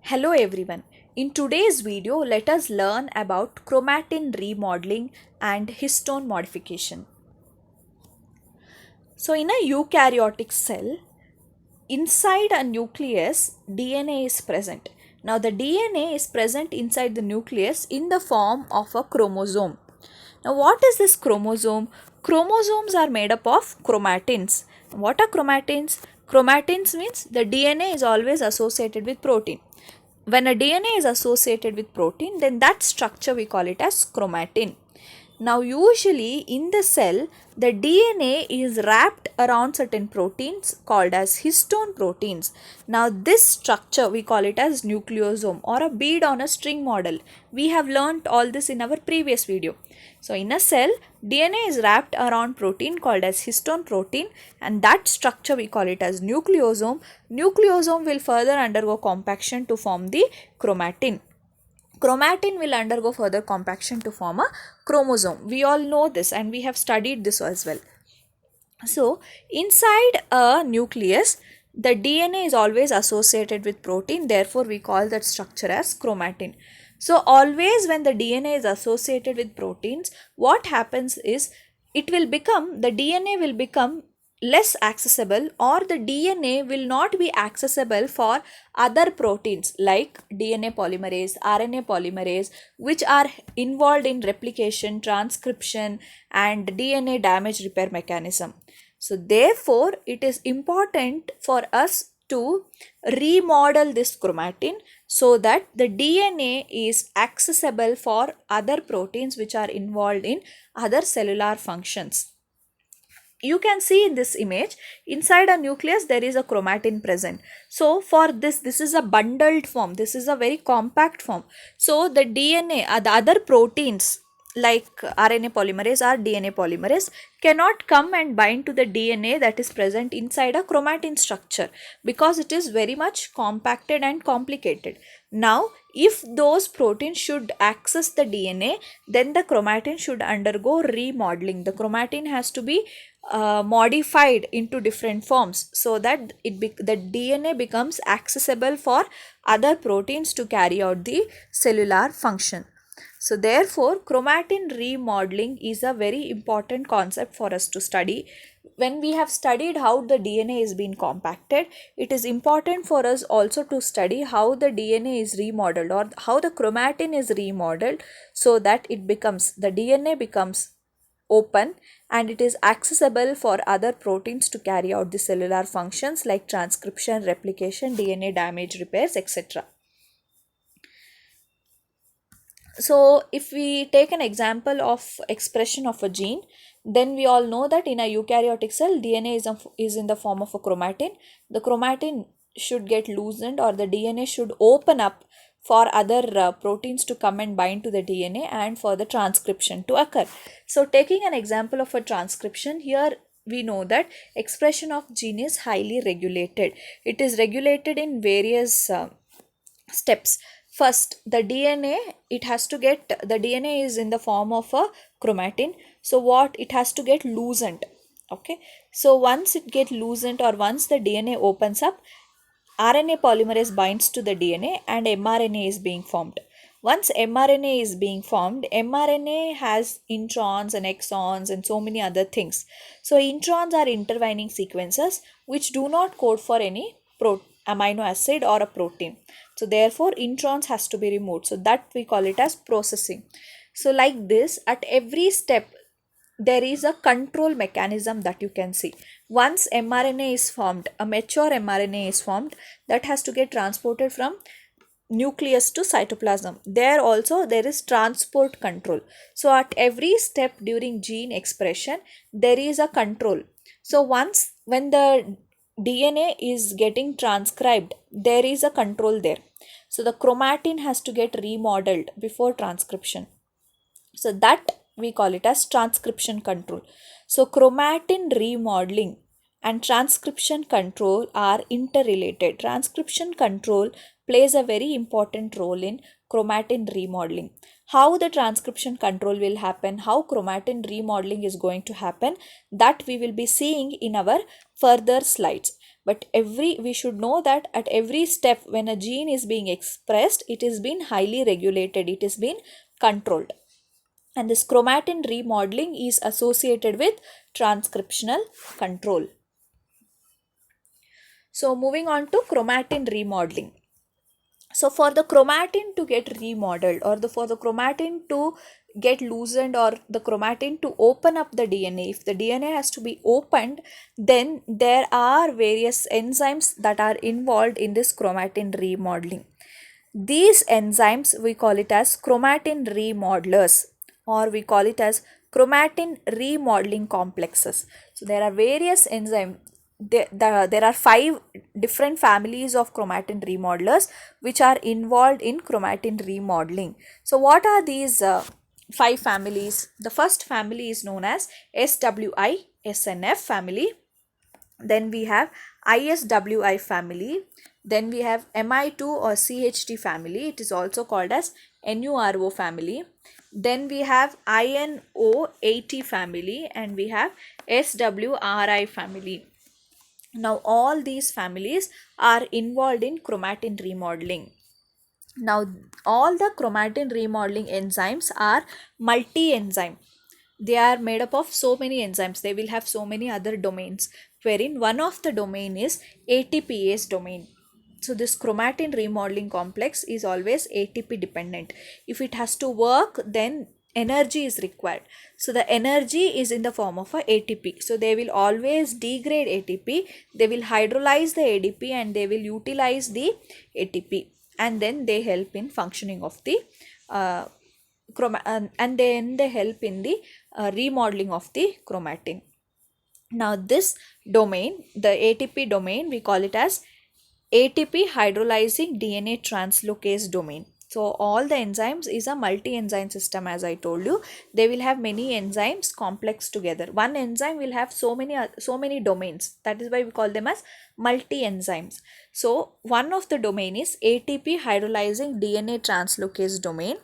Hello everyone. In today's video, let us learn about chromatin remodeling and histone modification. So in a eukaryotic cell, inside a nucleus, DNA is present. Now the DNA is present inside the nucleus in the form of a chromosome. Now what is this chromosome? Chromosomes are made up of chromatins. What are chromatins? Chromatins means the DNA is always associated with protein. When a DNA is associated with protein, then that structure we call it as chromatin. Now usually in the cell, the DNA is wrapped around certain proteins called as histone proteins. Now this structure we call it as nucleosome or a bead on a string model. We have learnt all this in our previous video. So in a cell, DNA is wrapped around protein called as histone protein, and that structure we call it as nucleosome. Nucleosome will further undergo compaction to form the chromatin. Chromatin will undergo further compaction to form a chromosome. We all know this and we have studied this as well. So, inside a nucleus, the DNA is always associated with protein, therefore, we call that structure as chromatin. So, always when the DNA is associated with proteins, what happens is the DNA will become less accessible, or the DNA will not be accessible for other proteins like DNA polymerase, RNA polymerase, which are involved in replication, transcription, and DNA damage repair mechanism. So therefore, it is important for us to remodel this chromatin so that the DNA is accessible for other proteins which are involved in other cellular functions. You can see in this image, inside a nucleus there is a chromatin present. So for this is a bundled form, this is a very compact form. So the DNA, the other proteins like RNA polymerase or DNA polymerase cannot come and bind to the DNA that is present inside a chromatin structure because it is very much compacted and complicated. Now if those proteins should access the DNA, then the chromatin should undergo remodeling. The chromatin has to be modified into different forms so that the DNA becomes accessible for other proteins to carry out the cellular function. So therefore, chromatin remodeling is a very important concept for us to study. When we have studied how the DNA is being compacted, it is important for us also to study how the DNA is remodeled or how the chromatin is remodeled so that the DNA becomes open and it is accessible for other proteins to carry out the cellular functions like transcription, replication, DNA damage repairs, etc. So if we take an example of expression of a gene, then we all know that in a eukaryotic cell, DNA is in the form of a chromatin. The chromatin should get loosened, or the DNA should open up for other proteins to come and bind to the DNA and for the transcription to occur. So taking an example of a transcription, here we know that expression of gene is highly regulated. It is regulated in various steps. First, the DNA is in the form of a chromatin. So what it has to get loosened. Okay. So once it get loosened, or once the DNA opens up, RNA polymerase binds to the DNA and mRNA is being formed. Once mRNA is being formed, mRNA has introns and exons and so many other things. So introns are intertwining sequences which do not code for any amino acid or a protein. So therefore introns has to be removed. So that we call it as processing. So like this, at every step there is a control mechanism that you can see. Once mRNA is formed, a mature mRNA is formed, that has to get transported from nucleus to cytoplasm. There also there is transport control. So at every step during gene expression there is a control. So when the DNA is getting transcribed, there is a control there. So the chromatin has to get remodeled before transcription. So that we call it as transcription control. So chromatin remodeling and transcription control are interrelated. Transcription control plays a very important role in chromatin remodeling. How the transcription control will happen, how chromatin remodeling is going to happen, that we will be seeing in our further slides. but we should know that at every step when a gene is being expressed, it is being highly regulated, it is being controlled. And this chromatin remodeling is associated with transcriptional control. So moving on to chromatin remodeling. So for the chromatin to get remodeled, or for the chromatin to get loosened, or the chromatin to open up the DNA, if the DNA has to be opened, then there are various enzymes that are involved in this chromatin remodeling. These enzymes, we call it as chromatin remodelers, or we call it as chromatin remodeling complexes. So there are various enzymes. There are 5 different families of chromatin remodelers which are involved in chromatin remodeling. So what are these 5 families? The first family is known as SWI-SNF family. Then we have ISWI family. Then we have Mi2 or CHT family. It is also called as NURO family. Then we have INO80 family, and we have SWRI family. Now all these families are involved in chromatin remodeling. Now all the chromatin remodeling enzymes are multi-enzyme. They are made up of so many enzymes. They will have so many other domains, wherein one of the domain is ATPase domain. So this chromatin remodeling complex is always ATP dependent. If it has to work, then energy is required. So the energy is in the form of a ATP. So they will always degrade ATP, they will hydrolyze the ADP, and they will utilize the ATP, and then they help in functioning of the and then they help in the remodeling of the chromatin. Now this domain, the ATP domain, we call it as ATP hydrolyzing DNA translocase domain. So all the enzymes is a multi-enzyme system, as I told you. They will have many enzymes complex together. One enzyme will have so many domains. That is why we call them as multi-enzymes. So one of the domain is ATP hydrolyzing DNA translocase domain,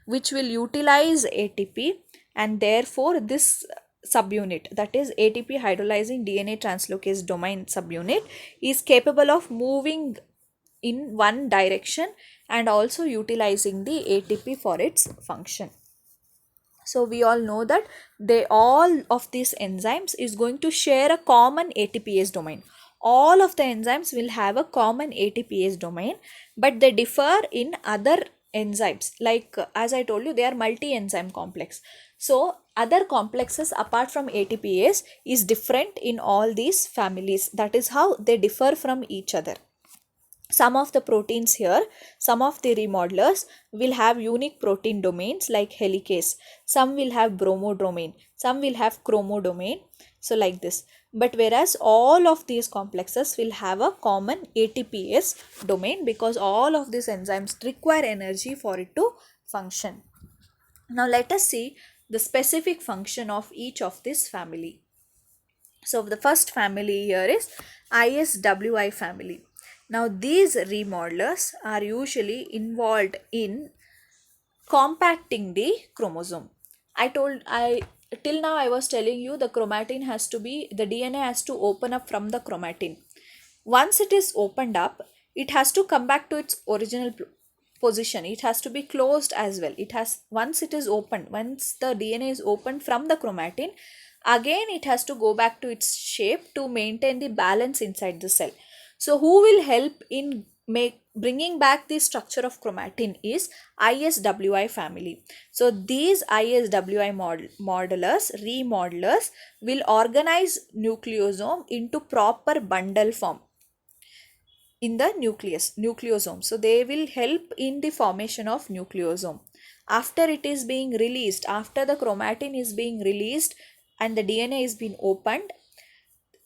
which will utilize ATP, and therefore this subunit, that is ATP hydrolyzing DNA translocase domain subunit, is capable of moving in one direction and also utilizing the ATP for its function. So we all know that all of these enzymes is going to share a common ATPase domain. All of the enzymes will have a common ATPase domain, but they differ in other enzymes. Like as I told you, they are multi-enzyme complex. So other complexes apart from ATPase is different in all these families. That is how they differ from each other. Some of the proteins here, some of the remodelers will have unique protein domains like helicase. Some will have bromo domain, some will have chromo domain. So like this. But whereas all of these complexes will have a common ATPase domain, because all of these enzymes require energy for it to function. Now let us see the specific function of each of this family. So the first family here is ISWI family. Now these remodelers are usually involved in compacting the chromosome. Till now I was telling you the DNA has to open up from the chromatin. Once it is opened up, it has to come back to its original position. It has to be closed as well. Once it is opened, once the DNA is opened from the chromatin, again it has to go back to its shape to maintain the balance inside the cell. So who will help in bringing back the structure of chromatin is ISWI family. So these ISWI remodelers will organize nucleosome into proper bundle form in the nucleosome. So they will help in the formation of nucleosome. After it is being released, after the chromatin is being released and the DNA is being opened,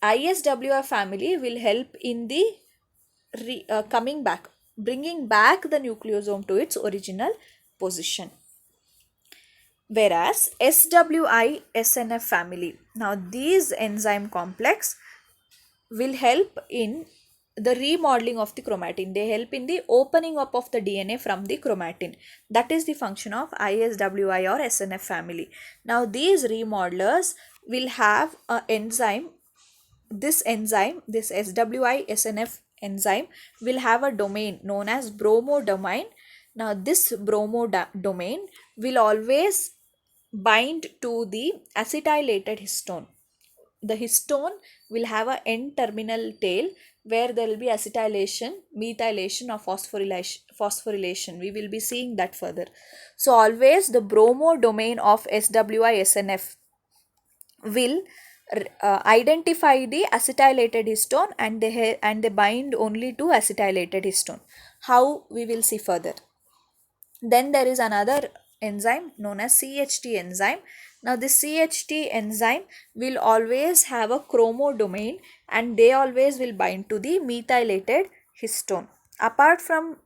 ISWI family will help in the bringing back the nucleosome to its original position. Whereas SWI SNF family, now these enzyme complex will help in the remodeling of the chromatin. They help in the opening up of the DNA from the chromatin. That is the function of ISWI or SNF family. Now these remodelers will have an enzyme this enzyme, this SWI-SNF enzyme will have a domain known as bromodomain. Now this domain will always bind to the acetylated histone. The histone will have a N-terminal tail where there will be acetylation, methylation or phosphorylation. We will be seeing that further. So always the bromodomain of SWI-SNF will identify the acetylated histone, and they bind only to acetylated histone. How, we will see further. Then there is another enzyme known as CHT enzyme. Now this CHT enzyme will always have a chromodomain, and they always will bind to the methylated histone. Apart from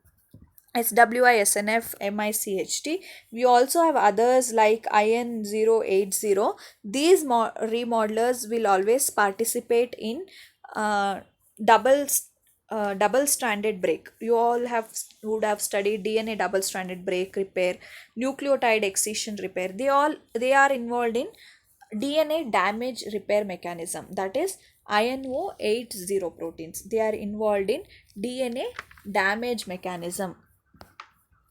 SWI, SNF, MICHT, we also have others like IN080. These remodelers will always participate in uh, double double-stranded break. You all would have studied DNA double-stranded break repair, nucleotide excision repair. They are involved in DNA damage repair mechanism, that is INO80 proteins. They are involved in DNA damage mechanism.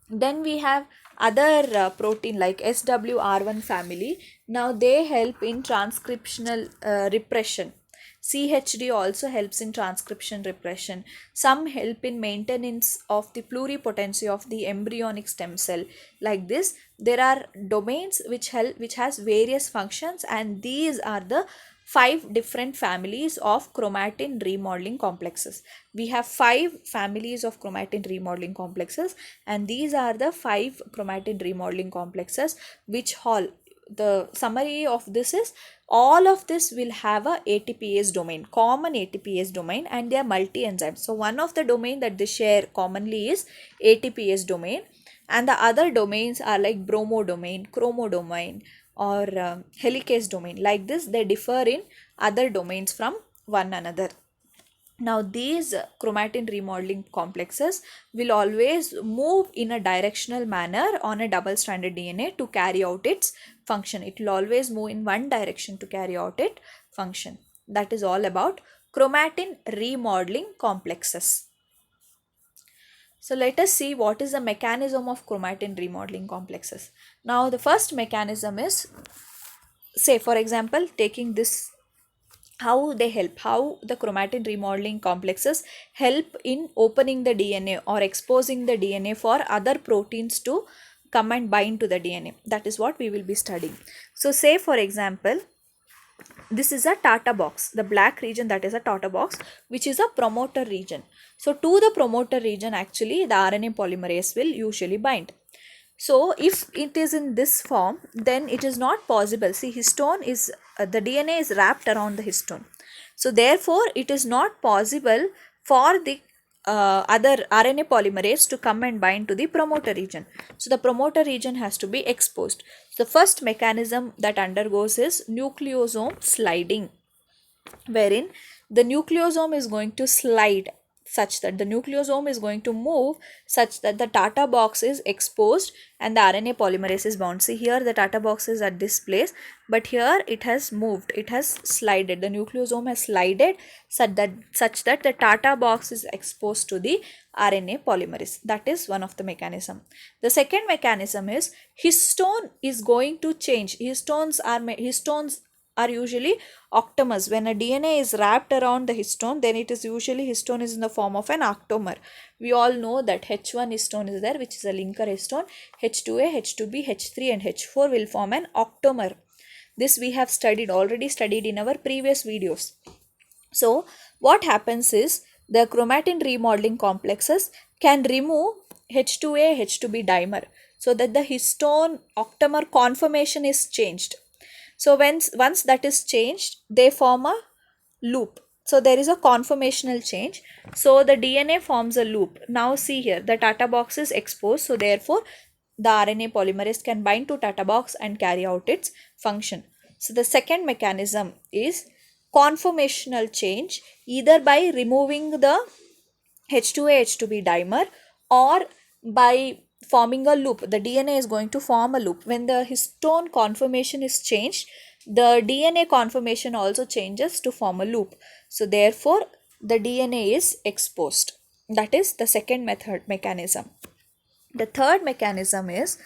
Then we have other protein like SWR1 family. Now they help in transcriptional repression. CHD also helps in transcription repression. Some help in maintenance of the pluripotency of the embryonic stem cell. Like this, there are domains which has various functions, and these are the 5 different families of chromatin remodeling complexes. We have 5 families of chromatin remodeling complexes, and these are the 5 chromatin remodeling complexes which all, the summary of this is, all of this will have a ATPase domain, common ATPase domain, and they are multi-enzymes. So one of the domain that they share commonly is ATPase domain, and the other domains are like bromodomain, chromodomain, or helicase domain. Like this, they differ in other domains from one another. Now these chromatin remodeling complexes will always move in a directional manner on a double-stranded DNA to carry out its function. It will always move in one direction to carry out its function. That is all about chromatin remodeling complexes. So let us see what is the mechanism of chromatin remodeling complexes. Now the first mechanism is, say for example, taking this, how they help, how the chromatin remodeling complexes help in opening the DNA or exposing the DNA for other proteins to come and bind to the DNA. That is what we will be studying. So say for example, this is a Tata box, the black region, that is a Tata box, which is a promoter region. So to the promoter region, actually the RNA polymerase will usually bind. So if it is in this form, then it is not possible. See, histone is, the DNA is wrapped around the histone. So therefore, it is not possible for the other RNA polymerase to come and bind to the promoter region. So the promoter region has to be exposed. So the first mechanism that undergoes is nucleosome sliding, wherein the nucleosome is going to slide such that the nucleosome is going to move such that the Tata box is exposed and the RNA polymerase is bound. See here, the Tata box is at this place, but here it has moved, it has slided, the nucleosome has slided such that the Tata box is exposed to the RNA polymerase. That is one of the mechanism. The second mechanism is histone is going to change. Histones are usually octamers. When a DNA is wrapped around the histone, then it is usually, histone is in the form of an octamer. We all know that H1 histone is there, which is a linker histone. H2A, H2B, H3 and H4 will form an octamer. This we have already studied in our previous videos. So what happens is, the chromatin remodeling complexes can remove H2A, H2B dimer so that the histone octamer conformation is changed. So once that is changed, they form a loop. So there is a conformational change. So the DNA forms a loop. Now see here, the Tata box is exposed. So therefore, the RNA polymerase can bind to Tata box and carry out its function. So the second mechanism is conformational change, either by removing the H2A, H2B dimer, or by forming a loop. The DNA is going to form a loop. When the histone conformation is changed, the DNA conformation also changes to form a loop. So therefore, the DNA is exposed. That is the second mechanism. The third mechanism is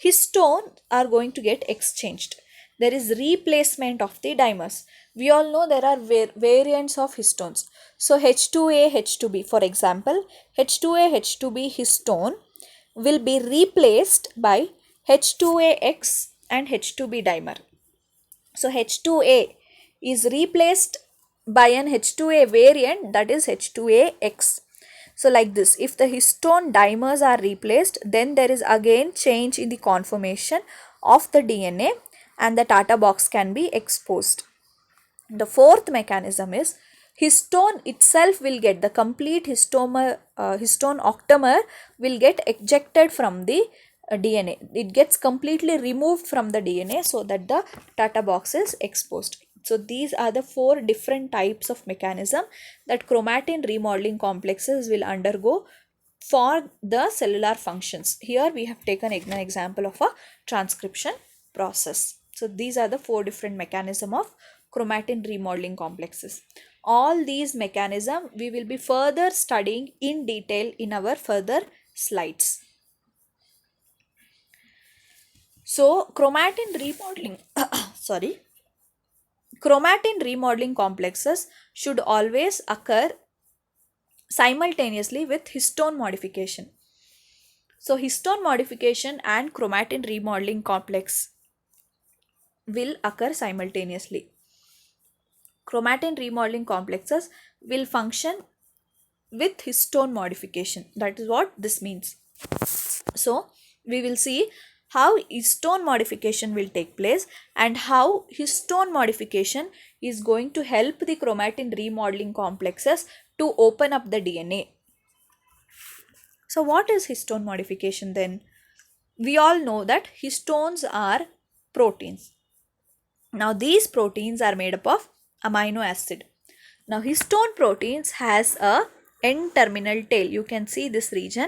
histones are going to get exchanged. There is replacement of the dimers. We all know there are variants of histones. So H2A, H2B, for example, H2A, H2B histone will be replaced by H2AX and H2B dimer. So H2A is replaced by an H2A variant, that is H2AX. So like this, if the histone dimers are replaced, then there is again change in the conformation of the DNA and the Tata box can be exposed. The fourth mechanism is histone itself will get, the complete histone octamer will get ejected from the DNA. It gets completely removed from the DNA so that the Tata box is exposed. So these are the four different types of mechanism that chromatin remodeling complexes will undergo for the cellular functions. Here we have taken an example of a transcription process. So these are the four different mechanism of chromatin remodeling complexes. All these mechanism we will be further studying in detail in our further slides. So chromatin remodeling chromatin remodeling complexes should always occur simultaneously with histone modification. So histone modification and chromatin remodeling complex will occur simultaneously. Chromatin remodeling complexes will function with histone modification. That is what this means. So we will see how histone modification will take place and how histone modification is going to help the chromatin remodeling complexes to open up the DNA. So what is histone modification then? We all know that histones are proteins. Now these proteins are made up of amino acid. Now histone proteins has a N-terminal tail. You can see this region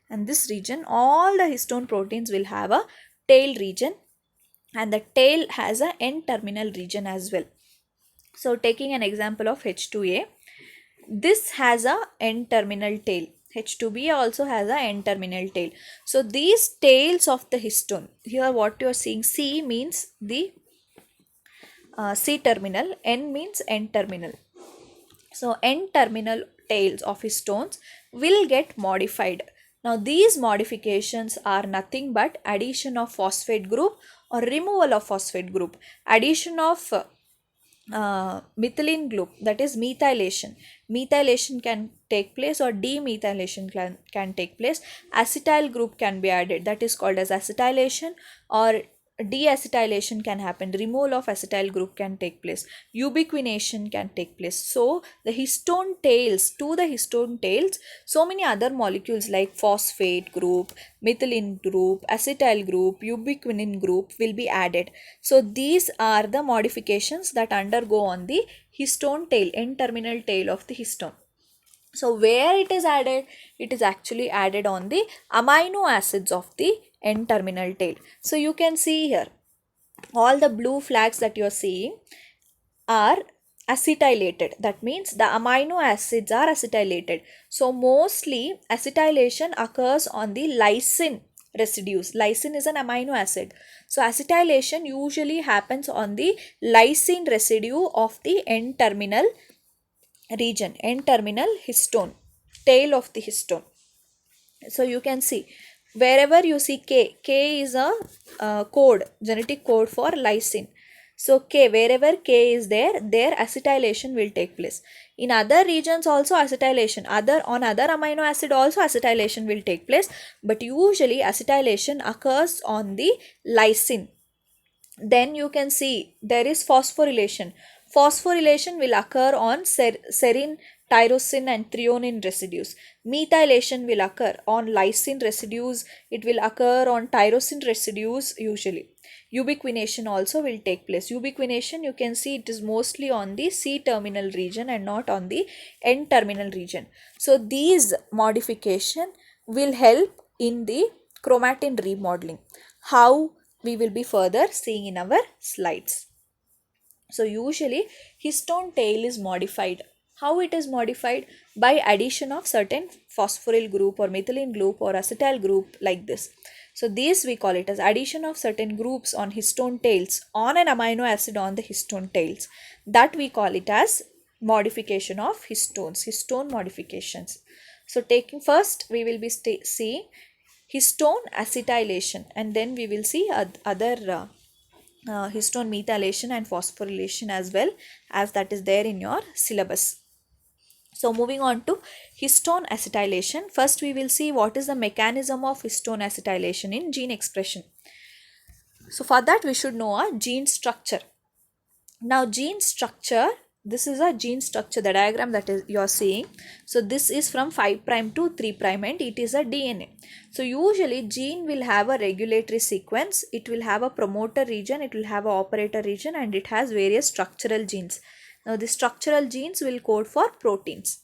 and this region. All the histone proteins will have a tail region and the tail has a N-terminal region as well. So taking an example of H2A, this has a N-terminal tail. H2B also has a N-terminal tail. So these tails of the histone, here what you are seeing, C means the C terminal, N means N terminal. So N terminal tails of histones will get modified. Now these modifications are nothing but addition of phosphate group or removal of phosphate group, addition of methylene group, that is methylation. Methylation can take place or demethylation can take place. Acetyl group can be added, that is called as acetylation, or deacetylation can happen. Removal of acetyl group can take place. Ubiquination can take place. So the histone tails, to the histone tails, so many other molecules like phosphate group, methylene group, acetyl group, ubiquinin group will be added. So these are the modifications that undergo on the histone tail, N-terminal tail of the histone. So where it is added? It is actually added on the amino acids of the N-terminal tail. So you can see here, all the blue flags that you are seeing are acetylated. That means the amino acids are acetylated. So mostly acetylation occurs on the lysine residues. Lysine is an amino acid. So acetylation usually happens on the lysine residue of the N-terminal region, N-terminal histone, tail of the histone. So you can see wherever you see K is a code, genetic code for lysine. So K, wherever K is there acetylation will take place. In other regions also acetylation, on other amino acid also acetylation will take place, but usually acetylation occurs on the lysine. Then you can see there is phosphorylation. Phosphorylation will occur on serine, tyrosine and threonine residues. Methylation will occur on lysine residues. It will occur on tyrosine residues usually. Ubiquination also will take place. Ubiquination, you can see it is mostly on the C-terminal region and not on the N-terminal region. So these modification will help in the chromatin remodeling, how we will be further seeing in our slides. So usually histone tail is modified. How it is modified? By addition of certain phosphoryl group or methylene group or acetyl group like this. So this we call it as addition of certain groups on histone tails on an amino acid on the histone tails. That we call it as modification of histones, histone modifications. So taking first we will be seeing histone acetylation, and then we will see other histone methylation and phosphorylation as well, as that is there in your syllabus. So moving on to histone acetylation, first we will see what is the mechanism of histone acetylation in gene expression. So for that we should know a gene structure. Now gene structure, this is a gene structure, the diagram that is you are seeing. So this is from 5 prime to 3 prime and it is a DNA. So usually gene will have a regulatory sequence, it will have a promoter region, it will have a operator region, and it has various structural genes. Now the structural genes will code for proteins.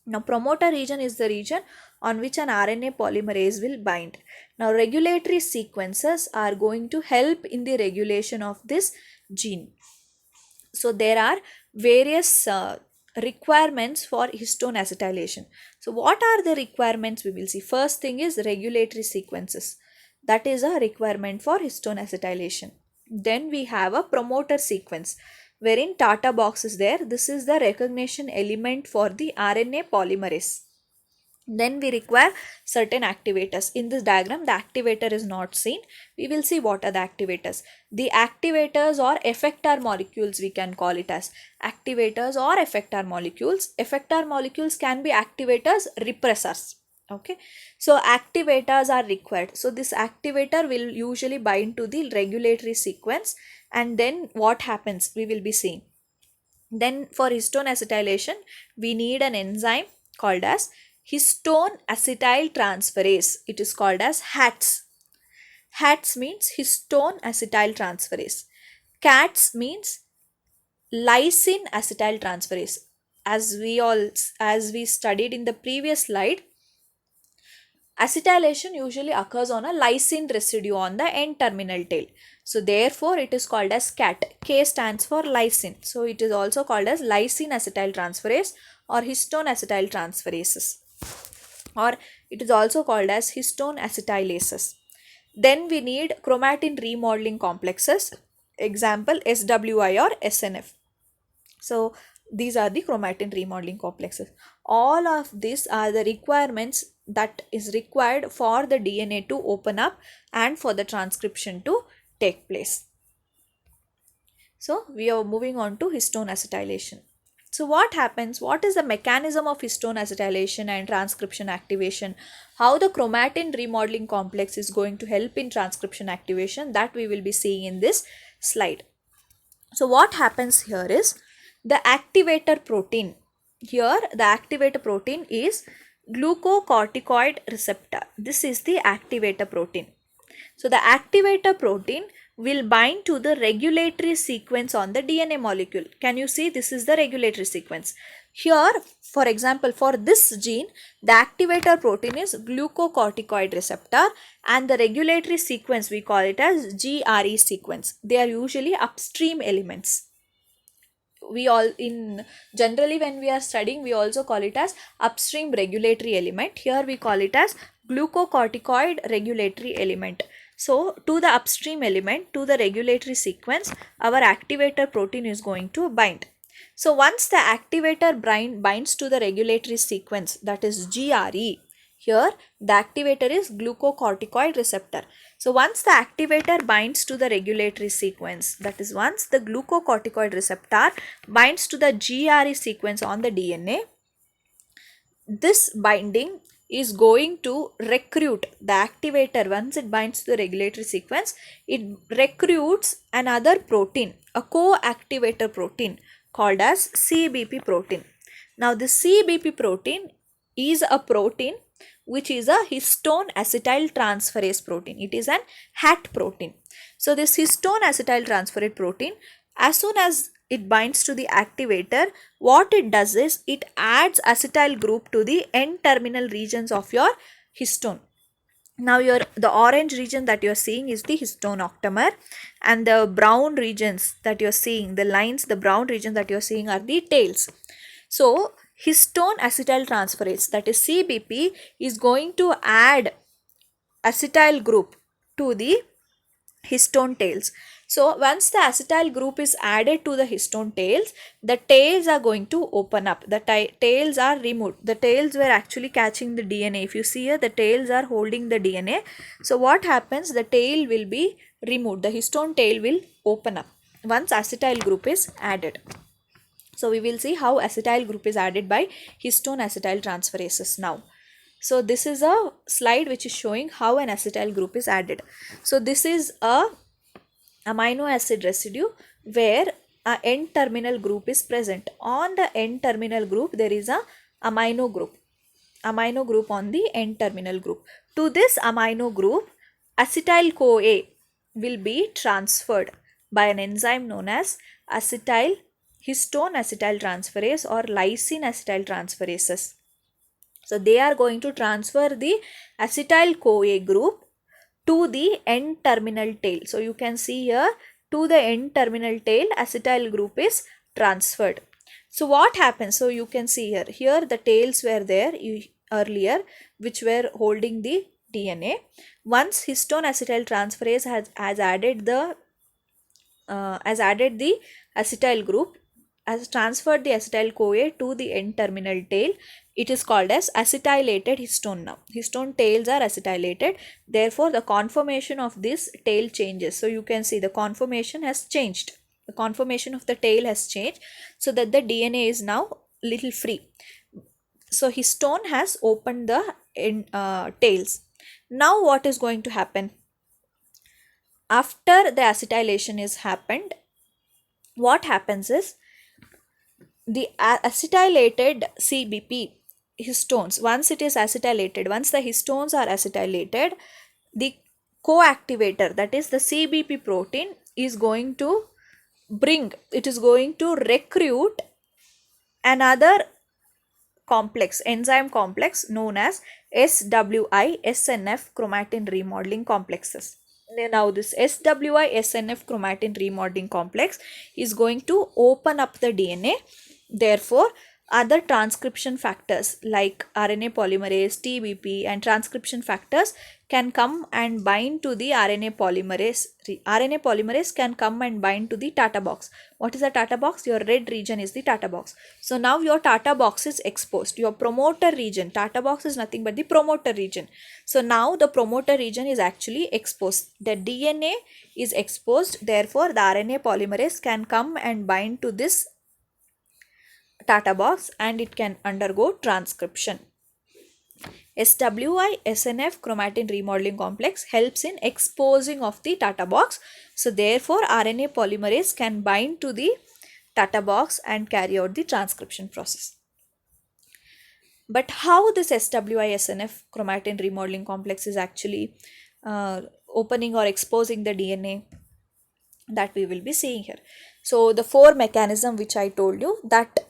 Now promoter region is the region on which an RNA polymerase will bind. Now regulatory sequences are going to help in the regulation of this gene. So there are various requirements for histone acetylation. So what are the requirements we will see? First thing is regulatory sequences. That is a requirement for histone acetylation. Then we have a promoter sequence wherein Tata box is there. This is the recognition element for the RNA polymerase. Then we require certain activators. In this diagram, the activator is not seen. We will see what are the activators. The activators or effector molecules, we can call it as activators or effector molecules. Effector molecules can be activators, repressors. Okay. So activators are required. So this activator will usually bind to the regulatory sequence, and then what happens we will be seeing. Then for histone acetylation, we need an enzyme called as histone acetyl transferase. It is called as HATS. HATS means histone acetyl transferase. CATS means lysine acetyl transferase. As we studied in the previous slide, acetylation usually occurs on a lysine residue on the N-terminal tail. So therefore it is called as CAT. K stands for lysine. So it is also called as lysine acetyl transferase or histone acetyl transferases, or it is also called as histone acetylases. Then we need chromatin remodeling complexes, example SWI or SNF. So these are the chromatin remodeling complexes. All of these are the requirements that is required for the DNA to open up and for the transcription to take place. So we are moving on to histone acetylation. So what happens? What is the mechanism of histone acetylation and transcription activation? How the chromatin remodeling complex is going to help in transcription activation, that we will be seeing in this slide. So what happens here is the activator protein. Here the activator protein is glucocorticoid receptor. This is the activator protein. So the activator protein will bind to the regulatory sequence on the DNA molecule. Can you see? This is the regulatory sequence. Here, for example, for this gene, the activator protein is glucocorticoid receptor, and the regulatory sequence we call it as GRE sequence. They are usually upstream elements. We all in generally when we are studying, we also call it as upstream regulatory element. Here we call it as glucocorticoid regulatory element. So to the upstream element, to the regulatory sequence, our activator protein is going to bind. So once the activator binds to the regulatory sequence, that is GRE, here the activator is glucocorticoid receptor. So once the activator binds to the regulatory sequence, that is once the glucocorticoid receptor binds to the GRE sequence on the DNA, this binding is going to recruit the activator. Once it binds to the regulatory sequence, it recruits another protein, a co-activator protein called as CBP protein. Now the CBP protein is a protein which is a histone acetyl transferase protein. It is an HAT protein. So this histone acetyl transferase protein, as soon as it binds to the activator, what it does is it adds acetyl group to the N-terminal regions of your histone. Now the orange region that you're seeing is the histone octamer, and the brown regions that you're seeing, the lines, the brown region that you're seeing are the tails. So histone acetyltransferase, that is CBP, is going to add acetyl group to the histone tails. So once the acetyl group is added to the histone tails, the tails are going to open up. The tails are removed. The tails were actually catching the DNA. If you see here, the tails are holding the DNA. So what happens? The tail will be removed. The histone tail will open up once acetyl group is added. So we will see how acetyl group is added by histone acetyltransferases now. So this is a slide which is showing how an acetyl group is added. So this is a amino acid residue where a N-terminal group is present. On the N-terminal group there is a amino group on the N-terminal group. To this amino group, acetyl-CoA will be transferred by an enzyme known as histone acetyltransferase or lysine acetyltransferases. So they are going to transfer the acetyl-CoA group to the N-terminal tail. So you can see here, to the N-terminal tail, acetyl group is transferred. So what happens? So you can see here the tails were there earlier which were holding the DNA. Once histone acetyltransferase has added the acetyl group, has transferred the acetyl-CoA to the N-terminal tail, it is called as acetylated histone now. Histone tails are acetylated. Therefore, the conformation of this tail changes. So you can see the conformation has changed. The conformation of the tail has changed so that the DNA is now little free. So histone has opened the tails. Now what is going to happen? After the acetylation is happened, what happens is the acetylated CBP histones, once it is acetylated, once the histones are acetylated, the co-activator, that is the CBP protein, is going to recruit another complex, enzyme complex known as SWI-SNF chromatin remodeling complexes. Now this SWI-SNF chromatin remodeling complex is going to open up the DNA. Therefore, other transcription factors like RNA polymerase, TBP and transcription factors can come and bind to the RNA polymerase. RNA polymerase can come and bind to the Tata box. What is the Tata box? Your red region is the Tata box. So now your Tata box is exposed. Your promoter region, Tata box is nothing but the promoter region. So now the promoter region is actually exposed. The DNA is exposed. Therefore, the RNA polymerase can come and bind to this Tata box and it can undergo transcription. SWI-SNF chromatin remodeling complex helps in exposing of the Tata box. So therefore, RNA polymerase can bind to the Tata box and carry out the transcription process. But how this SWI-SNF chromatin remodeling complex is actually opening or exposing the DNA, that we will be seeing here. So the four mechanism which I told you, that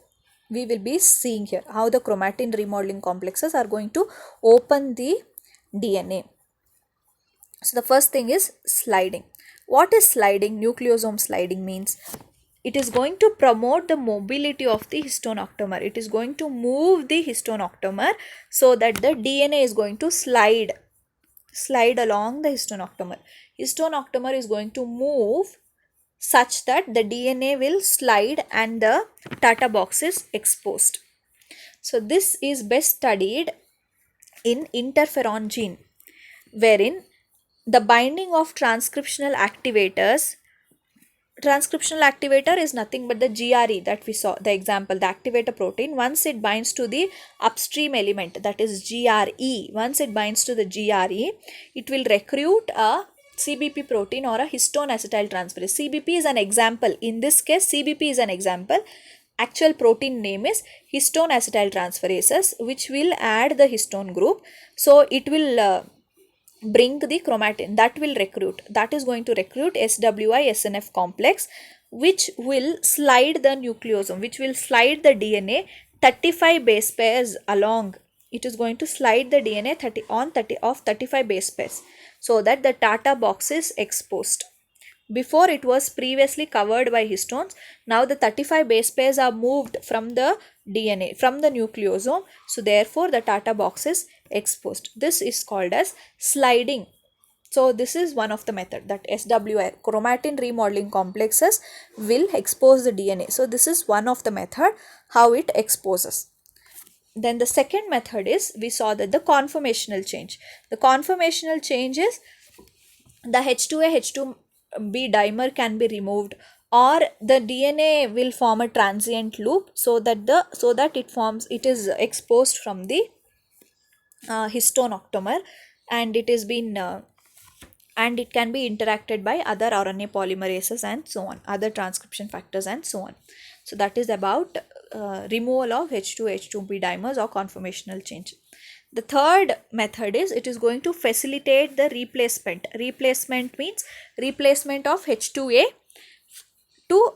we will be seeing here, how the chromatin remodeling complexes are going to open the DNA. So the first thing is sliding. What is sliding? Nucleosome sliding means it is going to promote the mobility of the histone octamer. It is going to move the histone octamer so that the DNA is going to slide along the histone octamer. Histone octamer is going to move such that the DNA will slide and the Tata box is exposed. So this is best studied in interferon gene, wherein the binding of transcriptional activators. Transcriptional activator is nothing but the GRE that we saw, the example, the activator protein. Once it binds to the upstream element, that is GRE, once it binds to the GRE, it will recruit a CBP protein or a histone acetyltransferase. CBP is an example. In this case, CBP is an example. Actual protein name is histone acetyltransferases, which will add the histone group. So it will bring the chromatin, that will recruit, that is going to recruit SWI-SNF complex, which will slide the nucleosome, which will slide the DNA 35 base pairs along it is going to slide the DNA 35 base pairs so that the Tata box is exposed. Before it was previously covered by histones. Now the 35 base pairs are moved from the DNA, from the nucleosome. So therefore the Tata box is exposed. This is called as sliding. So this is one of the method that SWR, chromatin remodeling complexes, will expose the DNA. So this is one of the method how it exposes. Then the second method is, we saw that the conformational change. The conformational change is the H2A H2B dimer can be removed, or the DNA will form a transient loop so that it is exposed from the histone octamer, and it is been and it can be interacted by other RNA polymerases and so on, other transcription factors and so on. So that is about removal of H2H2B dimers or conformational change. The third method is, it is going to facilitate the replacement. Replacement means replacement of H2A to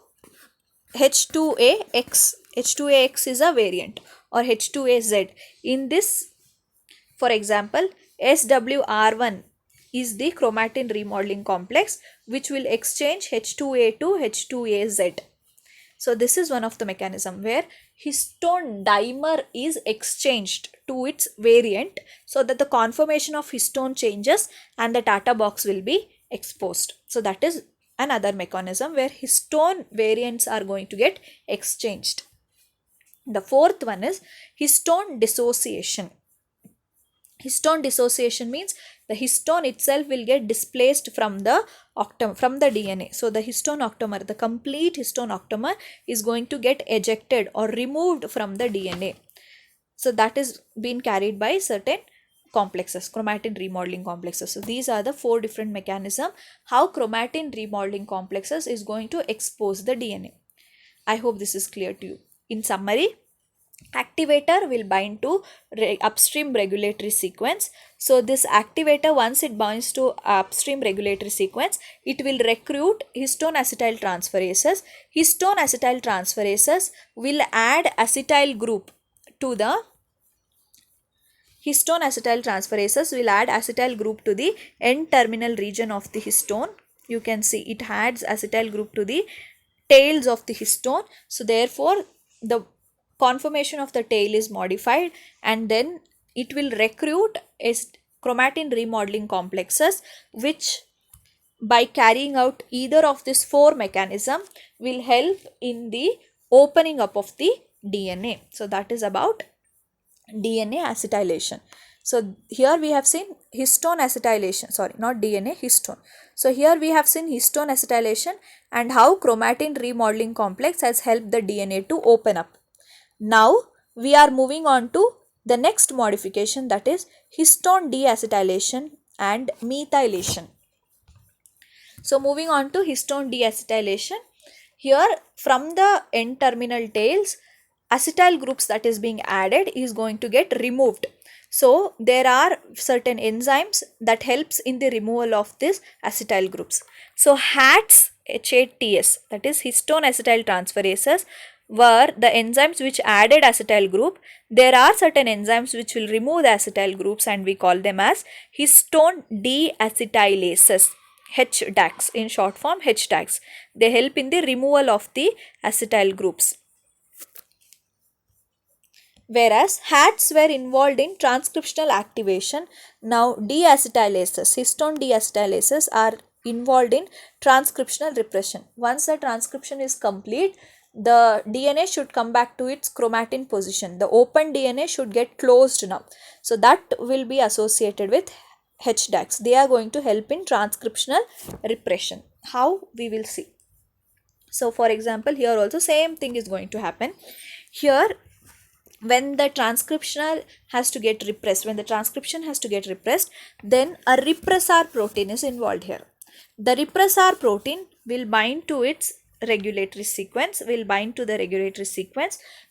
H2AX. H2AX is a variant, or H2AZ. In this, for example, SWR1 is the chromatin remodeling complex which will exchange H2A to H2AZ. So this is one of the mechanism where histone dimer is exchanged to its variant so that the conformation of histone changes and the Tata box will be exposed. So that is another mechanism where histone variants are going to get exchanged. The fourth one is histone dissociation. Histone dissociation means the histone itself will get displaced from the DNA. So the histone octamer, the complete histone octamer is going to get ejected or removed from the DNA. So that is being carried by certain complexes, chromatin remodeling complexes. So these are the four different mechanisms how chromatin remodeling complexes is going to expose the DNA. I hope this is clear to you. In summary, activator will bind to upstream regulatory sequence. So this activator, once it binds to upstream regulatory sequence, it will recruit histone acetyl transferases. Histone acetyl transferases will add acetyl group to the N-terminal region of the histone. You can see it adds acetyl group to the tails of the histone. So therefore the conformation of the tail is modified, and then it will recruit chromatin remodeling complexes, which by carrying out either of these four mechanisms will help in the opening up of the DNA. So that is about DNA acetylation. So here we have seen histone acetylation, sorry, not DNA, histone. So here we have seen histone acetylation and how chromatin remodeling complex has helped the DNA to open up. Now we are moving on to the next modification, that is histone deacetylation and methylation. So moving on to histone deacetylation, here from the N-terminal tails, acetyl groups that is being added is going to get removed. So there are certain enzymes that helps in the removal of this acetyl groups. So HATs, HATS, that is histone acetyl transferases, were the enzymes which added acetyl group. There are certain enzymes which will remove the acetyl groups, and we call them as histone deacetylases, HDACs, in short form HDACs. They help in the removal of the acetyl groups. Whereas HATs were involved in transcriptional activation. Now deacetylases, histone deacetylases are involved in transcriptional repression. Once the transcription is complete, the DNA should come back to its chromatin position. The open DNA should get closed now. So that will be associated with HDACs. They are going to help in transcriptional repression. How? We will see. So for example, here also same thing is going to happen. Here, when the transcription has to get repressed, then a repressor protein is involved here. The repressor protein will bind to its regulatory sequence,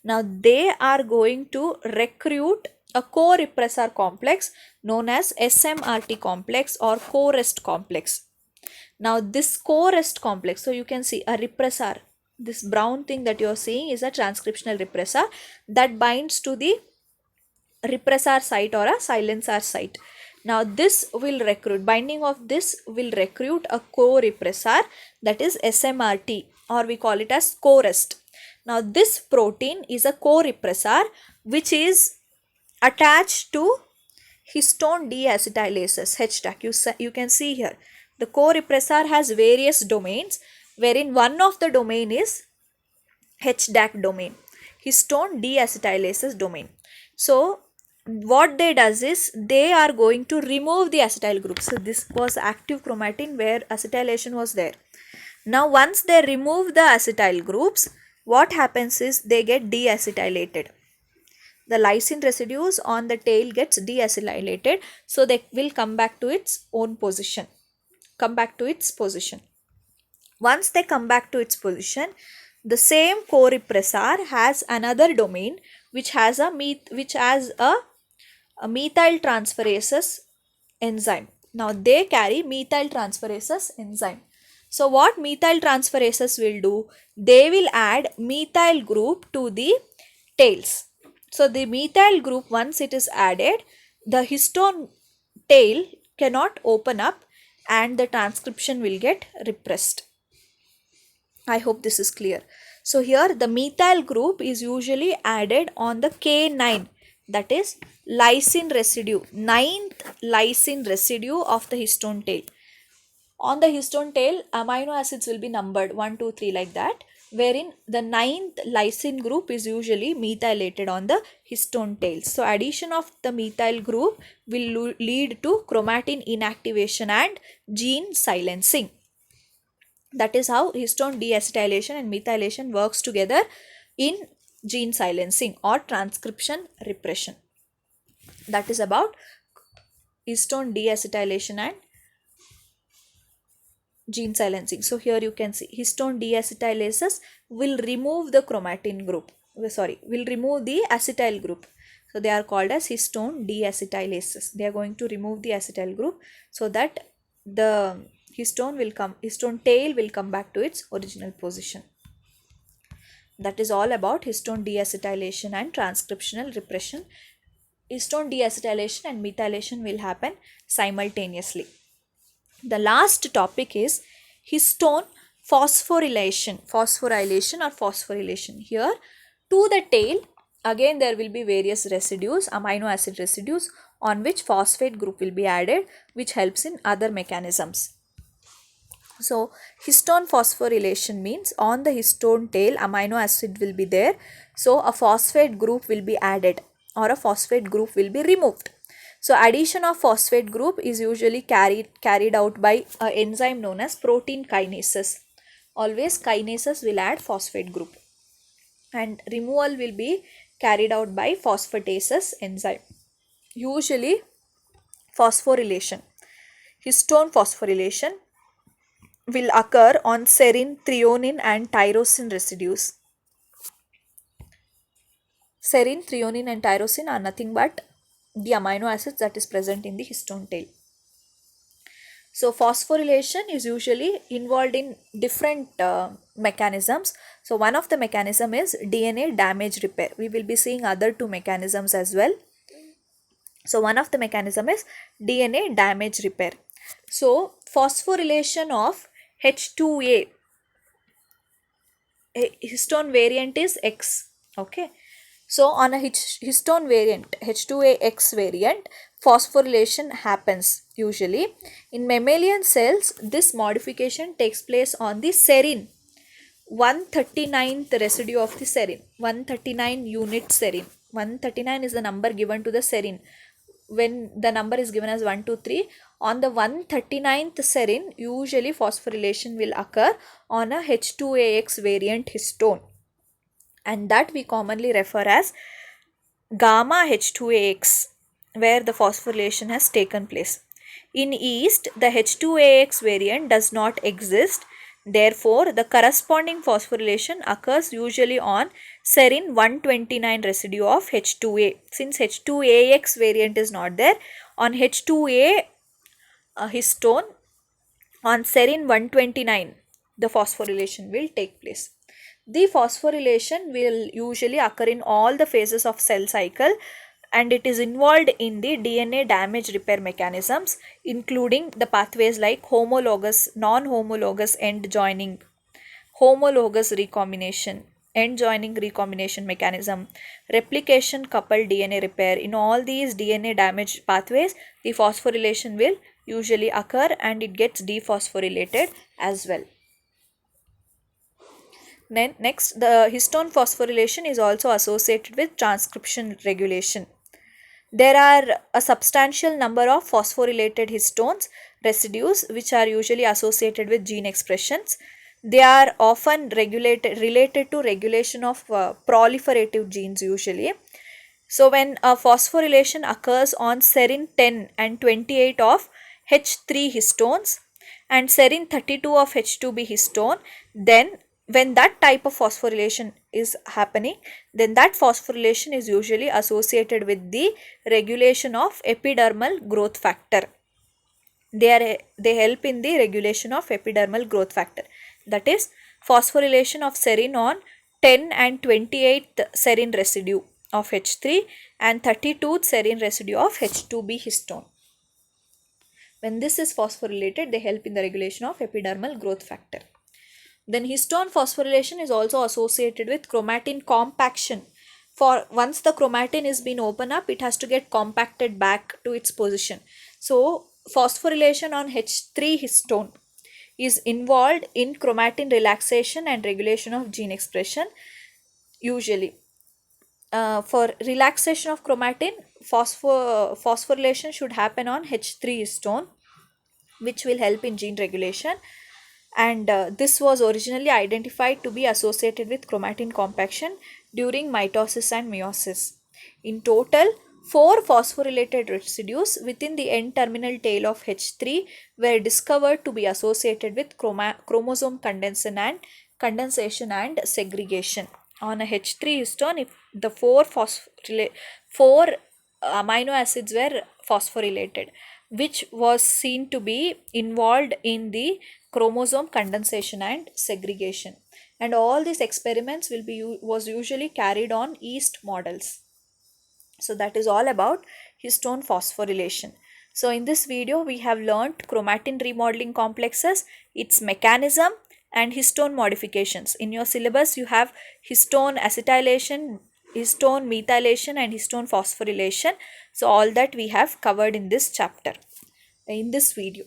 Now they are going to recruit a co-repressor complex known as SMRT complex or co-rest complex. Now this co-rest complex, so you can see a repressor, this brown thing that you are seeing is a transcriptional repressor that binds to the repressor site or a silencer site. Now this will recruit, binding of this will recruit a co-repressor, that is SMRT, or we call it as co-rest. Now this protein is a co-repressor which is attached to histone deacetylases, HDAC. You can see here the co-repressor has various domains, wherein one of the domain is HDAC domain, histone deacetylases domain. So what they does is they are going to remove the acetyl group. So this was active chromatin where acetylation was there. Now once they remove the acetyl groups, what happens is they get deacetylated. The lysine residues on the tail gets deacetylated, so they will come back to its own position, Once they come back to its position, the same co-repressor has another domain which has a methyl transferases enzyme. Now they carry methyl transferases enzyme. So what methyl transferases will do? They will add methyl group to the tails. So the methyl group, once it is added, the histone tail cannot open up and the transcription will get repressed. I hope this is clear. So here the methyl group is usually added on the K9, that is lysine residue, 9th lysine residue of the histone tail. On the histone tail, amino acids will be numbered 1, 2, 3 like that, wherein the 9th lysine group is usually methylated on the histone tails. So addition of the methyl group will lead to chromatin inactivation and gene silencing. That is how histone deacetylation and methylation works together in gene silencing or transcription repression. That is about histone deacetylation and gene silencing. So here you can see histone deacetylases will remove the chromatin group, will remove the acetyl group. So they are called as histone deacetylases. They are going to remove the acetyl group so that the histone tail will come back to its original position. That is all about histone deacetylation and transcriptional repression. Histone deacetylation and methylation will happen simultaneously. The last topic is histone phosphorylation or phosphorylation. Here to the tail, again there will be various residues, amino acid residues, on which phosphate group will be added, which helps in other mechanisms. So histone phosphorylation means on the histone tail amino acid will be there, so a phosphate group will be added or a phosphate group will be removed. So addition of phosphate group is usually carried out by an enzyme known as protein kinases. Always kinases will add phosphate group, and removal will be carried out by phosphatases enzyme. Usually phosphorylation, histone phosphorylation will occur on serine, threonine and tyrosine residues. Serine, threonine and tyrosine are nothing but the amino acids that is present in the histone tail. So phosphorylation is usually involved in different mechanisms. So one of the mechanism is DNA damage repair. We will be seeing other two mechanisms as well. So one of the mechanism is DNA damage repair. So phosphorylation of H2A, histone variant is X. Okay. So on a histone variant, H2AX variant, phosphorylation happens usually. In mammalian cells, this modification takes place on the serine, 139th residue of the serine, 139 unit serine. 139 is the number given to the serine. When the number is given as 1, 2, 3, on the 139th serine, usually phosphorylation will occur on a H2AX variant histone, and that we commonly refer as gamma H2AX, where the phosphorylation has taken place. In yeast, the H2AX variant does not exist. Therefore, the corresponding phosphorylation occurs usually on serine 129 residue of H2A. Since H2AX variant is not there, on H2A histone on serine 129, the phosphorylation will take place. The phosphorylation will usually occur in all the phases of cell cycle and it is involved in the DNA damage repair mechanisms, including the pathways like homologous, non-homologous end joining, homologous recombination, end joining recombination mechanism, replication coupled DNA repair. In all these DNA damage pathways, the phosphorylation will usually occur and it gets dephosphorylated as well. Then next, the histone phosphorylation is also associated with transcription regulation. There are a substantial number of phosphorylated histones residues which are usually associated with gene expressions. They are often related to regulation of proliferative genes usually. So when a phosphorylation occurs on serine 10 and 28 of H3 histones and serine 32 of H2B histone, then when that type of phosphorylation is happening, then that phosphorylation is usually associated with the regulation of epidermal growth factor. They help in the regulation of epidermal growth factor. That is phosphorylation of serine on 10 and 28th serine residue of H3 and 32th serine residue of H2B histone. When this is phosphorylated, they help in the regulation of epidermal growth factor. Then histone phosphorylation is also associated with chromatin compaction. For once the chromatin is been opened up, it has to get compacted back to its position. So phosphorylation on H3 histone is involved in chromatin relaxation and regulation of gene expression usually. For relaxation of chromatin, phosphorylation should happen on H3 histone, which will help in gene regulation. And this was originally identified to be associated with chromatin compaction during mitosis and meiosis. In total, 4 phosphorylated residues within the N-terminal tail of H3 were discovered to be associated with chromosome condensation and segregation. On a H3 histone, if the 4 amino acids were phosphorylated, which was seen to be involved in the chromosome condensation and segregation. And all these experiments was usually carried on yeast models. So that is all about histone phosphorylation. So in this video we have learnt chromatin remodeling complexes, its mechanism and histone modifications. In your syllabus you have histone acetylation, histone methylation and histone phosphorylation. So all that we have covered in this chapter, in this video.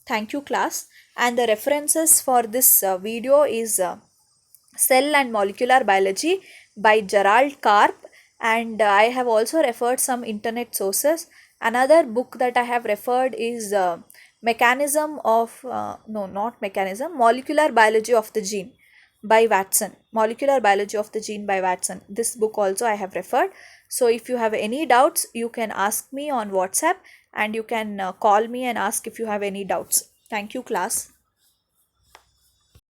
Thank you class. And the references for this video is Cell and Molecular Biology by Gerald Karp, and I have also referred some internet sources. Another book that I have referred is Molecular Biology of the Gene by Watson. Molecular Biology of the Gene by Watson. This book also I have referred. So if you have any doubts, you can ask me on WhatsApp, and you can call me and ask if you have any doubts. Thank you class.